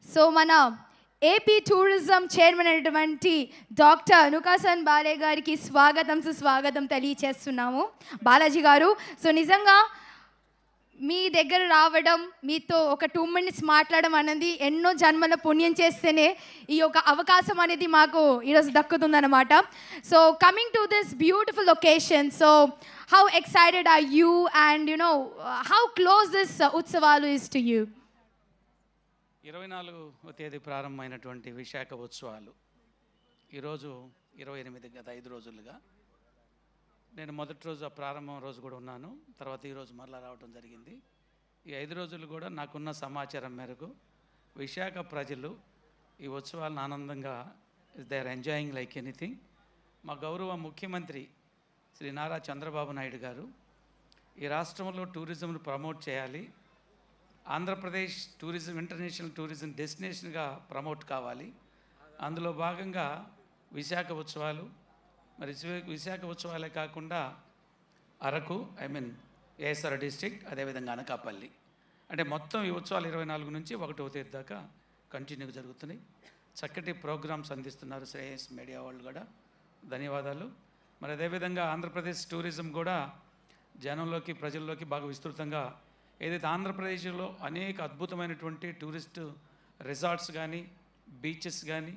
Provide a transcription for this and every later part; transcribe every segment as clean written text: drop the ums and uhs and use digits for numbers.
So మన AP tourism chairman అయినటువంటి doctor నుకాసన్ బాలే గారికి సుస్వాగతం తెలియచేస్తున్నాము. బాలాజీ గారు, సో నిజంగా మీ దగ్గర రావడం, మీతో ఒక 2 మినిట్స్ మాట్లాడడం అనేది ఎన్నో జన్మల పుణ్యం చేస్తేనే ఈ యొక్క అవకాశం అనేది మాకు ఈరోజు దక్కుతుందన్నమాట. So coming to this beautiful occasion, so how excited are you and how close this ఉత్సవాలు ఇస్ టు యూ? 24వ తేదీ ప్రారంభమైనటువంటి విశాఖ ఉత్సవాలు ఈరోజు 28, గత 5 రోజులుగా. నేను మొదటి రోజు ఆ ప్రారంభం రోజు కూడా ఉన్నాను, తర్వాత ఈరోజు మరలా రావడం జరిగింది. ఈ 5 రోజులు కూడా నాకున్న సమాచారం మేరకు విశాఖ ప్రజలు ఈ ఉత్సవాలను ఆనందంగా they are enjoying like anything. మా గౌరవ ముఖ్యమంత్రి శ్రీ నారా చంద్రబాబు నాయుడు గారు ఈ రాష్ట్రంలో టూరిజంను ప్రమోట్ చేయాలి, Andhra Pradesh tourism international tourism డెస్టినేషన్గా promote కావాలి. అందులో భాగంగా విశాఖ ఉత్సవాలు, మరి విశాఖ ఉత్సవాలే కాకుండా అరకు, ఏఎస్ఆర్ డిస్ట్రిక్ట్, అదేవిధంగా అనకాపల్లి, అంటే మొత్తం ఈ ఉత్సవాలు 24 నుంచి 1వ తేదీ దాకా కంటిన్యూగా జరుగుతున్నాయి. చక్కటి ప్రోగ్రామ్స్ అందిస్తున్నారు శ్రేయస్ మీడియా వాళ్ళు కూడా, ధన్యవాదాలు. మరి అదేవిధంగా ఆంధ్రప్రదేశ్ టూరిజం కూడా జనంలోకి, ప్రజల్లోకి బాగా విస్తృతంగా, ఏదైతే ఆంధ్రప్రదేశ్లో అనేక అద్భుతమైనటువంటి టూరిస్ట్ రిసార్ట్స్ కానీ, బీచెస్ కానీ,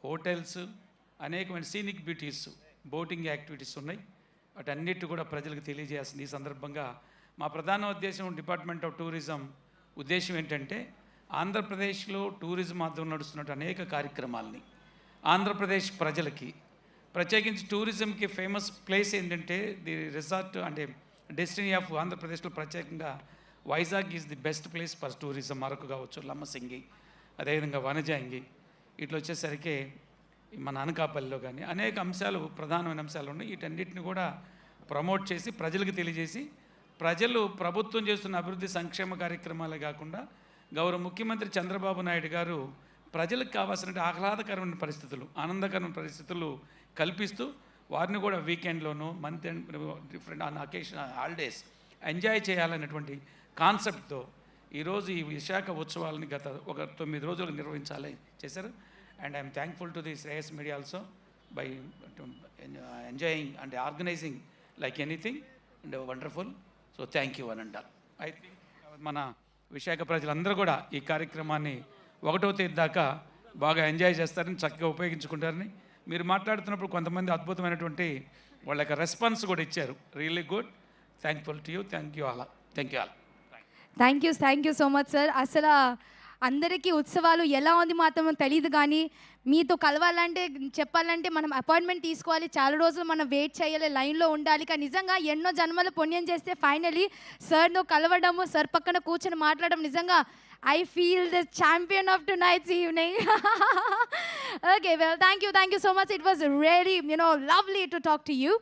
హోటల్స్, అనేకమైన సీనిక్ బ్యూటీస్, బోటింగ్ యాక్టివిటీస్ ఉన్నాయి. వాటన్నిటి కూడా ప్రజలకు తెలియజేయాల్సింది. ఈ సందర్భంగా మా ప్రధాన ఉద్దేశం, డిపార్ట్మెంట్ ఆఫ్ టూరిజం ఉద్దేశం ఏంటంటే, ఆంధ్రప్రదేశ్లో టూరిజం ఆధ్వర్యంలో నడుస్తున్న అనేక కార్యక్రమాలని ఆంధ్రప్రదేశ్ ప్రజలకి, ప్రత్యేకించి టూరిజంకి ఫేమస్ ప్లేస్ ఏంటంటే ది రిసార్ట్ అంటే డెస్టినీ ఆఫ్ ఆంధ్రప్రదేశ్లో ప్రత్యేకంగా Vizag is the best place for tourism. Araku కావచ్చు, లమ్మసింగి, అదేవిధంగా వనజాంగి, ఇట్లా వచ్చేసరికి మన అనకాపల్లిలో కానీ అనేక అంశాలు, ప్రధానమైన అంశాలు ఉన్నాయి. వీటన్నిటిని కూడా ప్రమోట్ చేసి ప్రజలకు తెలియజేసి, ప్రజలు ప్రభుత్వం చేస్తున్న అభివృద్ధి సంక్షేమ కార్యక్రమాలే కాకుండా గౌరవ ముఖ్యమంత్రి చంద్రబాబు నాయుడు గారు ప్రజలకు కావాల్సిన ఆహ్లాదకరమైన పరిస్థితులు, ఆనందకరమైన పరిస్థితులు కల్పిస్తూ వారిని కూడా వీకెండ్లోనూ, month end, different on occasion holidays enjoy చేయాలనేటువంటి కాన్సెప్ట్తో ఈరోజు ఈ విశాఖ ఉత్సవాలని గత ఒక 9 రోజులు నిర్వహించాలి చేశారు. And I'm thankful to the Shreyas media also by enjoying and organizing like anything and wonderful. So thank you అని అంటారు. ఐ థింక్ మన విశాఖ ప్రజలందరూ కూడా ఈ కార్యక్రమాన్ని 1వ తేదీ దాకా బాగా ఎంజాయ్ చేస్తారని, చక్కగా ఉపయోగించుకుంటారని. మీరు మాట్లాడుతున్నప్పుడు కొంతమంది అద్భుతమైనటువంటి వాళ్ళ యొక్క రెస్పాన్స్ కూడా ఇచ్చారు. Really good. Thankful to you. Thank you all. Thank you so much sir. అసలు అందరికీ ఉత్సవాలు ఎలా ఉంది మాత్రం తెలియదు, కానీ మీతో కలవాలంటే, చెప్పాలంటే మనం అపాయింట్మెంట్ తీసుకోవాలి, చాలా రోజులు మనం వెయిట్ చేయాలి, లైన్లో ఉండాలి. కానీ నిజంగా ఎన్నో జన్మలు పుణ్యం చేస్తే ఫైనలీ సార్ను కలవడము, సార్ పక్కన కూర్చొని మాట్లాడడం, నిజంగా I feel the champion of tonight's evening. Okay, well, thank you so much. It was really, lovely to talk to you.